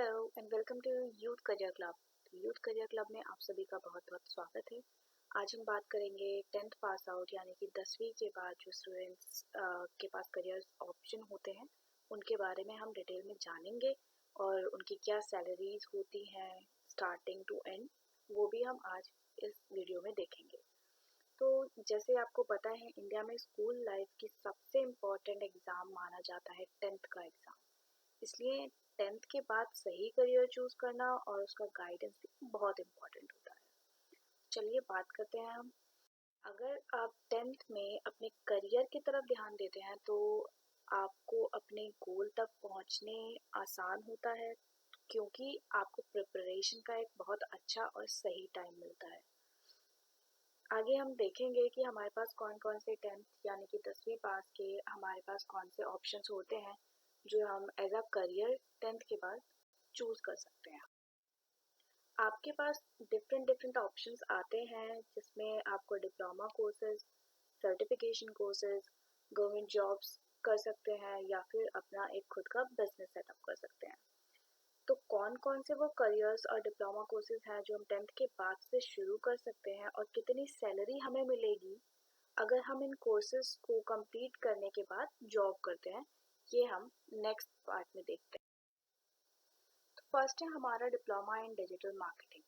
Hello and welcome to youth career club. Youth career club में आप सभी का बहुत बहुत स्वागत है। आज हम बात करेंगे 10th पास आउट यानी कि 10वीं के बाद जो स्टूडेंट्स के पास करियर ऑप्शन होते हैं उनके बारे में हम डिटेल में जानेंगे और उनकी क्या सैलरीज होती हैं स्टार्टिंग टू एंड, वो भी हम आज इस वीडियो में देखेंगे। तो जैसे आपको पता है, इंडिया में स्कूल लाइफ की सबसे इम्पोर्टेंट एग्ज़ाम माना जाता है 10th का एग्ज़ाम। इसलिए 10th के बाद सही करियर चूज करना और उसका गाइडेंस भी बहुत इम्पोर्टेंट होता है। चलिए बात करते हैं हम। अगर आप 10th में अपने करियर की तरफ ध्यान देते हैं तो आपको अपने गोल तक पहुंचने आसान होता है, क्योंकि आपको प्रिपरेशन का एक बहुत अच्छा और सही टाइम मिलता है। आगे हम देखेंगे कि हमारे पास कौन कौन से 10th यानी कि 10वीं पास के हमारे पास कौन से ऑप्शंस होते हैं जो हम एज अ करियर 10th के बाद चूज कर सकते हैं। आपके पास डिफरेंट डिफरेंट ऑप्शंस आते हैं जिसमें आपको diploma courses, certification courses, government jobs कर सकते हैं या फिर अपना एक खुद का बिजनेस सेटअप कर सकते हैं। तो कौन कौन से वो करियर्स और डिप्लोमा कोर्सेज हैं जो हम 10th के बाद से शुरू कर सकते हैं और कितनी सैलरी हमें मिलेगी अगर हम इन कोर्सेज को कंप्लीट करने के बाद जॉब करते हैं, ये हम नेक्स्ट पार्ट में देखते हैं। तो फर्स्ट है हमारा डिप्लोमा इन डिजिटल मार्केटिंग।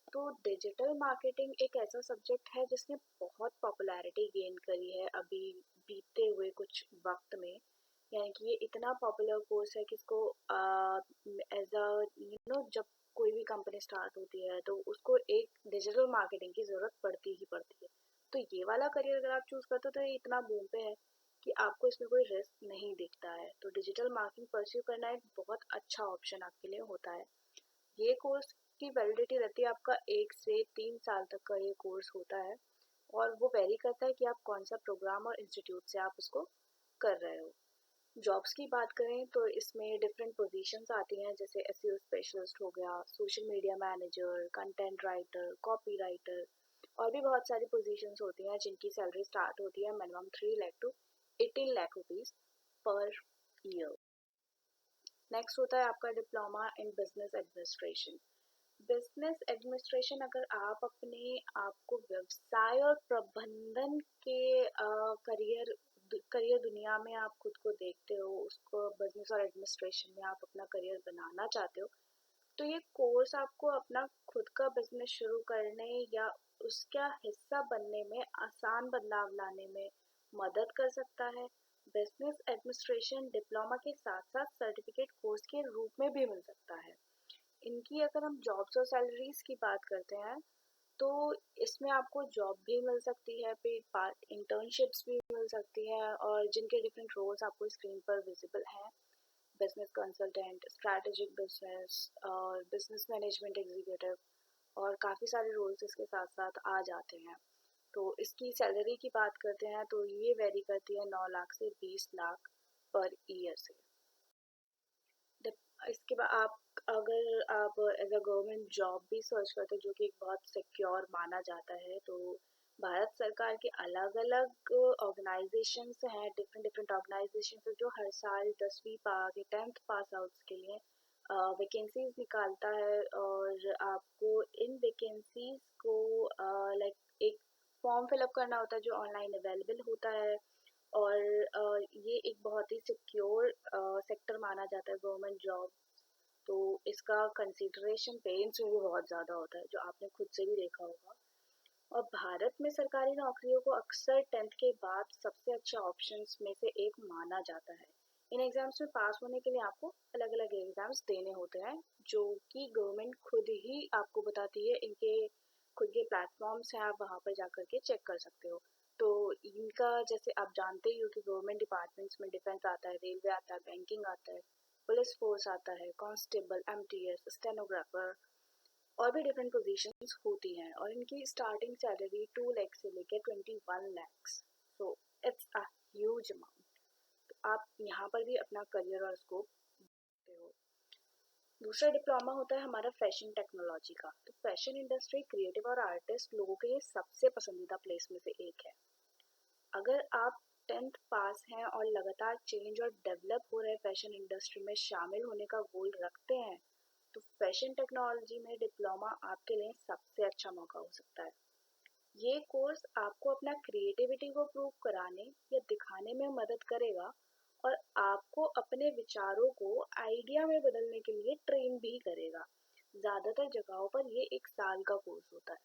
तो डिजिटल मार्केटिंग एक ऐसा सब्जेक्ट है जिसने बहुत पॉपुलैरिटी गेन करी है अभी बीतते हुए कुछ वक्त में। यानी कि ये इतना पॉपुलर कोर्स है कि इसको एज अ जब कोई भी कंपनी स्टार्ट होती है तो उसको एक डिजिटल मार्केटिंग की ज़रूरत पड़ती ही पड़ती है। तो ये वाला करियर अगर आप चूज़ करते हो तो ये इतना बूम पे है कि आपको इसमें कोई रिस्क नहीं दिखता है। तो डिजिटल मार्केटिंग परस्यू करना एक बहुत अच्छा ऑप्शन आपके लिए होता है। ये कोर्स की वैलिडिटी रहती है आपका 1 से 3 साल तक का ये कोर्स होता है और वो वेरी करता है कि आप कौन सा प्रोग्राम और इंस्टीट्यूट से आप उसको कर रहे हो। जॉब्स की बात करें तो इसमें डिफरेंट पोजीशंस आती हैं, जैसे एसईओ स्पेशलिस्ट हो गया, social media manager, content writer, copy writer और भी बहुत सारी पोजीशंस होती हैं जिनकी सैलरी स्टार्ट होती है minimum 3 lakh to 18 lakh rupees per year. Next होता है आपका diploma in business administration. Business administration अगर आप अपने आप को व्यवसाय और प्रबंधन के करियर करियर दुनिया में आप खुद को देखते हो, उसको बिजनेस और एडमिनिस्ट्रेशन में आप अपना करियर बनाना चाहते हो, तो ये कोर्स आपको अपना खुद का बिजनेस शुरू करने या उसका हिस्सा बनने में आसान बदलाव लाने में मदद कर सकता है। बिजनेस एडमिनिस्ट्रेशन डिप्लोमा के साथ साथ सर्टिफिकेट कोर्स के रूप में भी मिल सकता है। इनकी अगर हम जॉब्स और सैलरीज की बात करते हैं तो इसमें आपको जॉब भी मिल सकती है, पेड पार्ट इंटर्नशिप्स भी मिल सकती है और जिनके डिफरेंट रोल्स आपको स्क्रीन पर विजिबल हैं। बिजनेस कंसल्टेंट, स्ट्रैटेजिक बिजनेस और बिजनेस मैनेजमेंट एग्जीक्यूटिव और काफ़ी सारे रोल्स इसके साथ साथ आ जाते हैं। तो इसकी सैलरी की बात करते हैं तो ये वेरी करती है 9 लाख से 20 लाख पर ईयर से। इसके बाद आप अगर आप एज अ गवर्नमेंट जॉब भी सर्च करते हो जो कि एक बहुत सिक्योर माना जाता है, तो भारत सरकार के अलग अलग ऑर्गेनाइजेशंस हैं, डिफरेंट डिफरेंट ऑर्गेनाइजेशंस जो हर साल 10वीं पास या 10th पास आउट्स के लिए वैकेंसीज निकालता है और आपको इन वैकेंसीज को लाइक एक फॉर्म फिलअप करना होता है जो ऑनलाइन अवेलेबल होता है। और ये एक बहुत ही सिक्योर सेक्टर माना जाता है गवर्नमेंट जॉब। तो इसका कंसिडरेशन पेरेंट्स में भी बहुत ज़्यादा होता है, जो आपने खुद से भी देखा होगा। और भारत में सरकारी नौकरियों को अक्सर 10th के बाद सबसे अच्छे ऑप्शंस में से एक माना जाता है। इन एग्ज़ाम्स में पास होने के लिए आपको अलग अलग एग्ज़ाम्स देने होते हैं जो कि गवर्नमेंट खुद ही आपको बताती है। इनके खुद के प्लेटफॉर्म्स हैं, आप वहाँ पर जा कर के चेक कर सकते हो। तो इनका जैसे आप जानते ही हो कि गवर्नमेंट डिपार्टमेंट्स में डिफेंस आता है, रेलवे आता है, बैंकिंग आता है, पुलिस फोर्स आता है, कांस्टेबल, एमटीएस, स्टेनोग्राफर और भी डिफरेंट पोजीशंस होती हैं और इनकी स्टार्टिंग सैलरी 2 लाख से लेकर 21 lakhs। So it's a huge amount. तो आप यहाँ पर भी अपना करियर और स्कोप देखते हो। दूसरा डिप्लोमा होता है हमारा फैशन टेक्नोलॉजी का। तो फैशन इंडस्ट्री क्रिएटिव और आर्टिस्ट लोगों के लिए सबसे पसंदीदा प्लेस में से एक है। अगर आप 10th पास हैं और लगातार चेंज और डेवलप हो रहे फैशन इंडस्ट्री में शामिल होने का गोल रखते हैं, तो फैशन टेक्नोलॉजी में डिप्लोमा आपके लिए सबसे अच्छा मौका हो सकता है। ये कोर्स आपको अपना क्रिएटिविटी को प्रूव कराने या दिखाने में मदद करेगा और आपको अपने विचारों को आइडिया में बदलने के लिए ट्रेन भी करेगा। ज़्यादातर जगहों पर ये 1 साल का कोर्स होता है।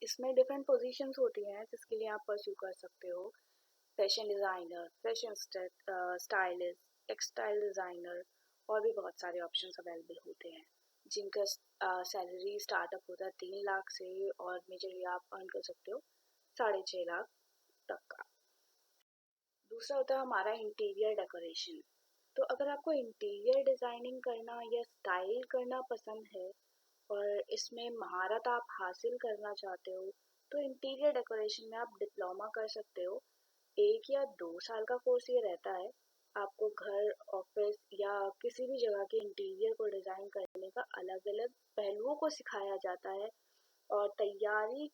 इसमें डिफरेंट पोजीशंस होती हैं जिसके लिए आप परस्यू कर सकते हो। Fashion designer, fashion stylist, textile designer और भी बहुत सारे ऑप्शंस अवेलेबल होते हैं जिनका सैलरी स्टार्टअप होता है 3 लाख से और मेजरली आप अर्न कर सकते हो 6.5 लाख तक का। दूसरा होता है हमारा इंटीरियर डेकोरेशन। तो अगर आपको इंटीरियर डिज़ाइनिंग करना या स्टाइल करना पसंद है और इसमें महारत आप हासिल करना चाहते हो तो इंटीरियर डेकोरेशन में आप डिप्लोमा कर सकते हो। 1 या 2 साल का कोर्स ये रहता है। आपको घर, ऑफिस या किसी भी जगह के इंटीरियर को डिज़ाइन करने का अलग अलग पहलुओं को सिखाया जाता है और तैयारी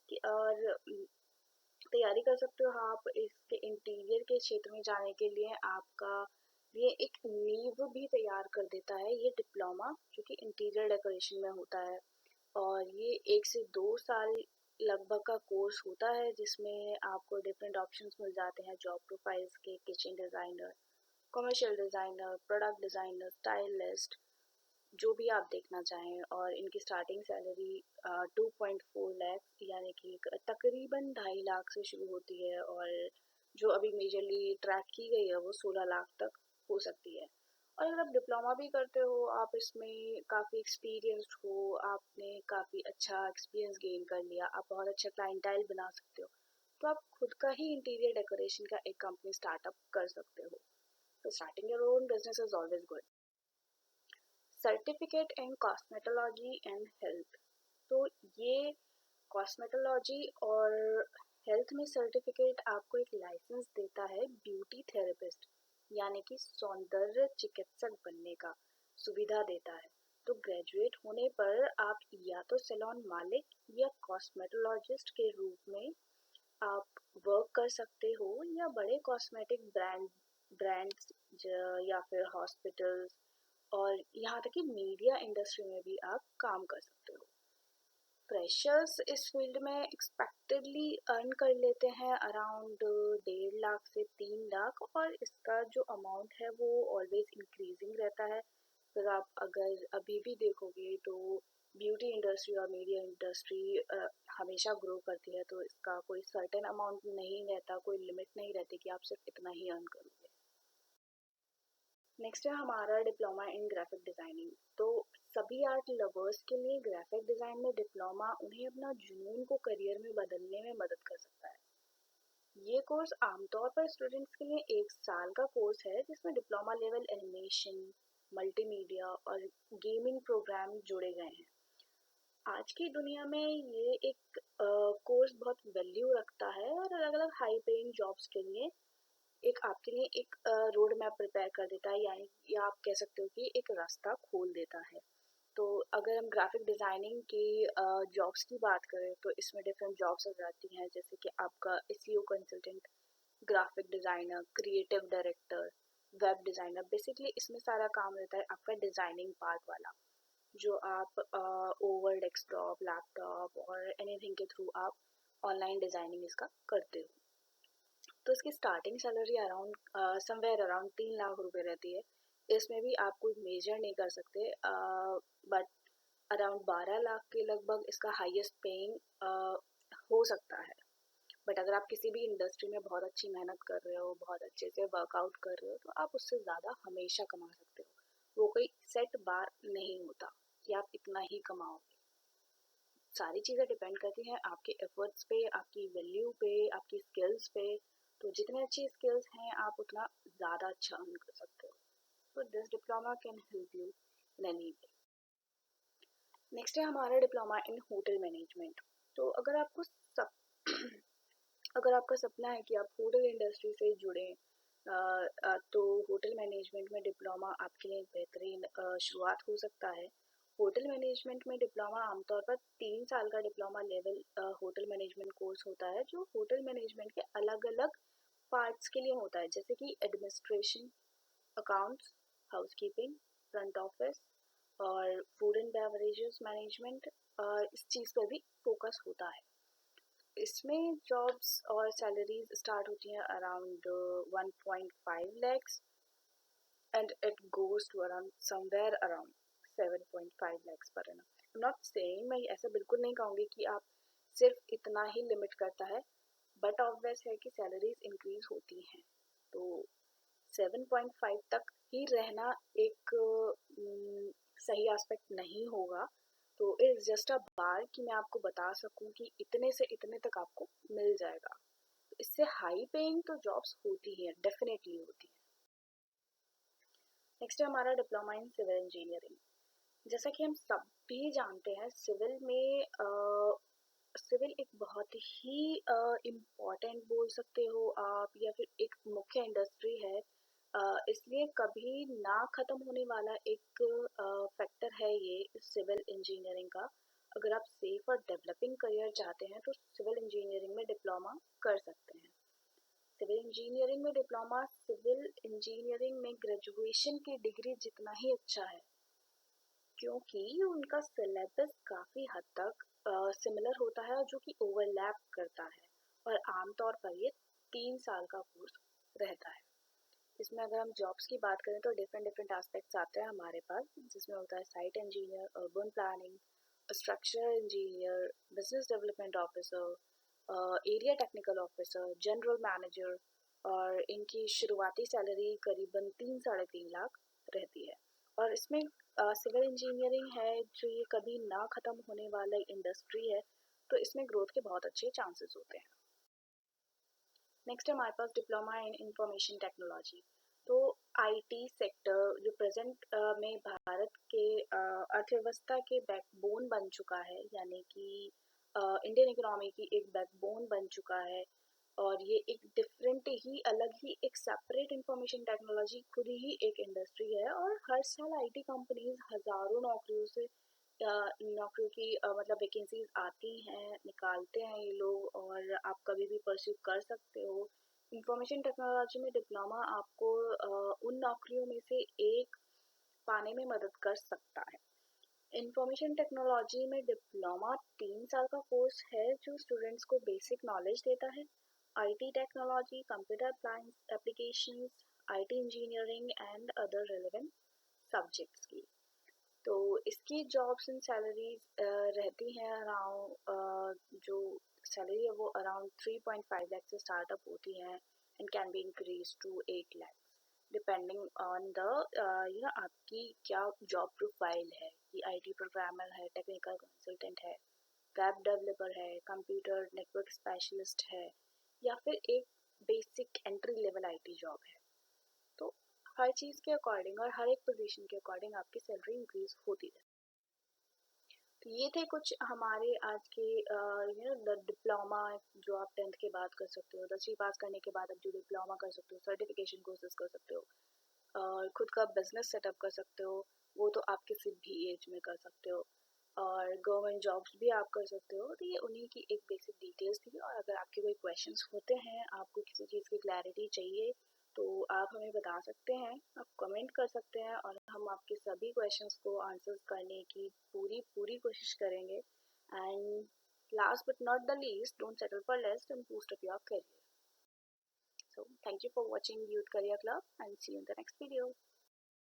कर सकते हो। आप इसके इंटीरियर के क्षेत्र में जाने के लिए आपका ये एक नींव भी तैयार कर देता है ये डिप्लोमा, जो कि इंटीरियर डेकोरेशन में होता है। और ये 1 से 2 साल लगभग का कोर्स होता है जिसमें आपको डिफरेंट ऑप्शंस मिल जाते हैं जॉब प्रोफाइल्स के, kitchen designer, commercial designer, product designer, stylist, जो भी आप देखना चाहें। और इनकी स्टार्टिंग सैलरी 2.4 लाख यानी कि तकरीबन 2.5 लाख से शुरू होती है और जो अभी मेजरली ट्रैक की गई है वो 16 लाख तक हो सकती है। और अगर आप डिप्लोमा भी करते हो, आप इसमें काफ़ी एक्सपीरियंस्ड हो, आपने काफ़ी अच्छा एक्सपीरियंस गेन कर लिया, आप बहुत अच्छा क्लाइंटाइल बना सकते हो, तो आप खुद का ही इंटीरियर डेकोरेशन का एक कंपनी स्टार्टअप कर सकते हो। तो starting your own business is always good. Certificate in cosmetology and health. तो ये कॉस्मेटोलॉजी और हेल्थ में सर्टिफिकेट आपको एक लाइसेंस देता है ब्यूटी थेरेपिस्ट यानी कि सौंदर्य चिकित्सक बनने का सुविधा देता है। तो ग्रेजुएट होने पर आप या तो सैलून मालिक या कॉस्मेटोलॉजिस्ट के रूप में आप वर्क कर सकते हो या बड़े कॉस्मेटिक ब्रांड्स या फिर हॉस्पिटल्स और यहाँ तक कि मीडिया इंडस्ट्री में भी आप काम कर सकते हो। फ्रेशर्स इस फील्ड में एक्सपेक्टेडली अर्न कर लेते हैं अराउंड 1.5 लाख से 3 लाख और इसका जो अमाउंट है वो ऑलवेज इंक्रीजिंग रहता है। फिर आप अगर अभी भी देखोगे तो ब्यूटी इंडस्ट्री और मीडिया इंडस्ट्री हमेशा ग्रो करती है, तो इसका कोई सर्टेन अमाउंट नहीं रहता, कोई लिमिट नहीं रहती कि आप सिर्फ इतना ही अर्न करोगे। नेक्स्ट है हमारा डिप्लोमा इन ग्राफिक डिज़ाइनिंग। तो सभी आर्ट लवर्स के लिए ग्राफिक डिज़ाइन में डिप्लोमा उन्हें अपना जुनून को करियर में बदलने में मदद कर सकता है। ये कोर्स आमतौर पर स्टूडेंट्स के लिए 1 साल का कोर्स है जिसमें डिप्लोमा लेवल एनिमेशन, मल्टीमीडिया और गेमिंग प्रोग्राम जोड़े गए हैं। आज की दुनिया में ये एक कोर्स बहुत वैल्यू रखता है और अलग अलग हाई पेइंग जॉब्स के लिए एक आपके लिए एक रोड मैप प्रिपेयर कर देता है, यानी या आप कह सकते हो कि एक रास्ता खोल देता है। तो अगर हम ग्राफिक डिज़ाइनिंग की जॉब्स की बात करें तो इसमें डिफरेंट जॉब्स हो जाती हैं जैसे कि आपका SEO consultant, graphic designer, creative director, web designer. Basically इसमें सारा काम रहता है आपका डिज़ाइनिंग पार्ट वाला, जो आप ओवर डेस्कटॉप, लैपटॉप और एनीथिंग के थ्रू आप ऑनलाइन डिज़ाइनिंग इसका करते हो। तो इसकी starting salary around somewhere around 3 lakh रुपए रहती है। इसमें भी आप कोई मेजर नहीं कर सकते, बट अराउंड 12 लाख के लगभग इसका हाईएस्ट पेइंग हो सकता है। बट अगर आप किसी भी इंडस्ट्री में बहुत अच्छी मेहनत कर रहे हो, बहुत अच्छे से वर्कआउट कर रहे हो, तो आप उससे ज़्यादा हमेशा कमा सकते हो। वो कोई सेट बार नहीं होता कि आप इतना ही कमाओगे। सारी चीज़ें डिपेंड करती हैं आपके एफर्ट्स पे, आपकी वैल्यू पे, आपकी स्किल्स पे। तो जितने अच्छी स्किल्स हैं आप उतना ज़्यादा अच्छा अर्न कर सकते हो। तो this diploma can help you in any way. Next है हमारा डिप्लोमा इन होटल मैनेजमेंट। तो अगर आपको सब अगर आपका सपना है कि आप होटल इंडस्ट्री से जुड़ें, तो होटल मैनेजमेंट में डिप्लोमा आपके लिए एक बेहतरीन शुरुआत हो सकता है। होटल मैनेजमेंट में डिप्लोमा आमतौर पर 3 साल का diploma level hotel management course होता है जो होटल मैनेजमेंट के अलग अलग पार्ट्स के लिए होता है, जैसे कि administration, accounts, housekeeping, front office और फूड एंड बेवरेजेस मैनेजमेंट, इस चीज़ पर भी फोकस होता है। इसमें जॉब्स और सैलरीज स्टार्ट होती हैं around 1.5 lakhs and it goes to around somewhere around 7.5 lakhs per annum. I'm not saying, मैं ऐसा बिल्कुल नहीं कहूँगी कि आप सिर्फ इतना ही लिमिट करता है, बट ऑब्वियस है कि सैलरीज इंक्रीज होती हैं, तो 7.5 तक ही रहना एक सही एस्पेक्ट नहीं होगा। तो इट्स जस्ट अ बार कि मैं आपको बता सकूं कि इतने से इतने तक आपको मिल जाएगा। तो इससे हाई पेइंग तो जॉब्स होती ही है, डेफिनेटली होती है। नेक्स्ट है हमारा डिप्लोमा इन सिविल इंजीनियरिंग। जैसा कि हम सब भी जानते हैं, सिविल एक बहुत ही इम्पॉर्टेंट बोल सकते हो आप, या फिर एक मुख्य इंडस्ट्री है। इसलिए कभी ना ख़त्म होने वाला एक फैक्टर है ये सिविल इंजीनियरिंग का। अगर आप सेफ और डेवलपिंग करियर चाहते हैं तो सिविल इंजीनियरिंग में डिप्लोमा कर सकते हैं। सिविल इंजीनियरिंग में डिप्लोमा सिविल इंजीनियरिंग में ग्रेजुएशन की डिग्री जितना ही अच्छा है, क्योंकि उनका सिलेबस काफ़ी हद तक सिमिलर होता है और जो कि ओवरलैप करता है, और आमतौर पर ये 3 साल का कोर्स रहता है। इसमें अगर हम जॉब्स की बात करें तो डिफरेंट डिफरेंट एस्पेक्ट्स आते हैं हमारे पास, जिसमें होता है site engineer, urban planning, structural engineer, business development officer, area technical officer, general manager, और इनकी शुरुआती सैलरी करीबन 3-3.5 लाख रहती है। और इसमें सिविल इंजीनियरिंग है जो ये कभी ना ख़त्म होने वाला इंडस्ट्री है, तो इसमें ग्रोथ के बहुत अच्छे चांसेस होते हैं। नेक्स्ट है हमारे पास डिप्लोमा इन इंफॉर्मेशन टेक्नोलॉजी। तो आईटी सेक्टर जो प्रेजेंट में भारत के अर्थव्यवस्था के बैकबोन बन चुका है, यानी कि इंडियन इकोनॉमी की एक बैकबोन बन चुका है, और ये एक डिफरेंट ही अलग ही एक सेपरेट इंफॉर्मेशन टेक्नोलॉजी खुद ही एक इंडस्ट्री है। और हर साल आईटी कंपनीज हज़ारों नौकरियों से नौकरियों की मतलब वैकेंसीज आती हैं, निकालते हैं ये लोग, और आप कभी भी परस्यू कर सकते हो। इंफॉर्मेशन टेक्नोलॉजी में डिप्लोमा आपको उन नौकरियों में से एक पाने में मदद कर सकता है। इंफॉर्मेशन टेक्नोलॉजी में डिप्लोमा 3 साल का कोर्स है जो स्टूडेंट्स को बेसिक नॉलेज देता है IT technology, computer applications, IT engineering and other relevant subjects की। तो इसकी जॉब्स एंड सैलरीज रहती हैं अराउंड, जो सैलरी है वो अराउंड 3.5 लाख से स्टार्टअप होती हैं and can be increase to 8 lakh, depending on the आपकी क्या जॉब प्रोफाइल है, कि आईटी प्रोग्रामर है, टेक्निकल कंसल्टेंट है, वेब डेवलपर है, कंप्यूटर नेटवर्क स्पेशलिस्ट है, या फिर एक basic entry level IT job है। तो हर चीज़ के अकॉर्डिंग और हर एक पोजीशन के अकॉर्डिंग आपकी सैलरी इंक्रीज होती है। तो ये थे कुछ हमारे आज के डिप्लोमा, जो आप 10th के बाद कर सकते हो, 10वीं पास करने के बाद आप जो डिप्लोमा कर सकते हो, सर्टिफिकेशन कोर्सेज कर सकते हो, और खुद का बिजनेस सेटअप कर सकते हो, वो तो आप किसी भी एज में कर सकते हो, और गवर्नमेंट जॉब्स भी आप कर सकते हो। तो ये उन्हीं की एक बेसिक डिटेल्स थी, और अगर आपके कोई क्वेश्चंस होते हैं, आपको किसी चीज़ की क्लैरिटी चाहिए, तो आप हमें बता सकते हैं, आप कमेंट कर सकते हैं, और हम आपके सभी क्वेश्चंस को आंसर्स करने की पूरी पूरी कोशिश करेंगे। And last but not the least, don't settle for less and boost up your career. So thank you for watching Youth Career Club and see you in the next video.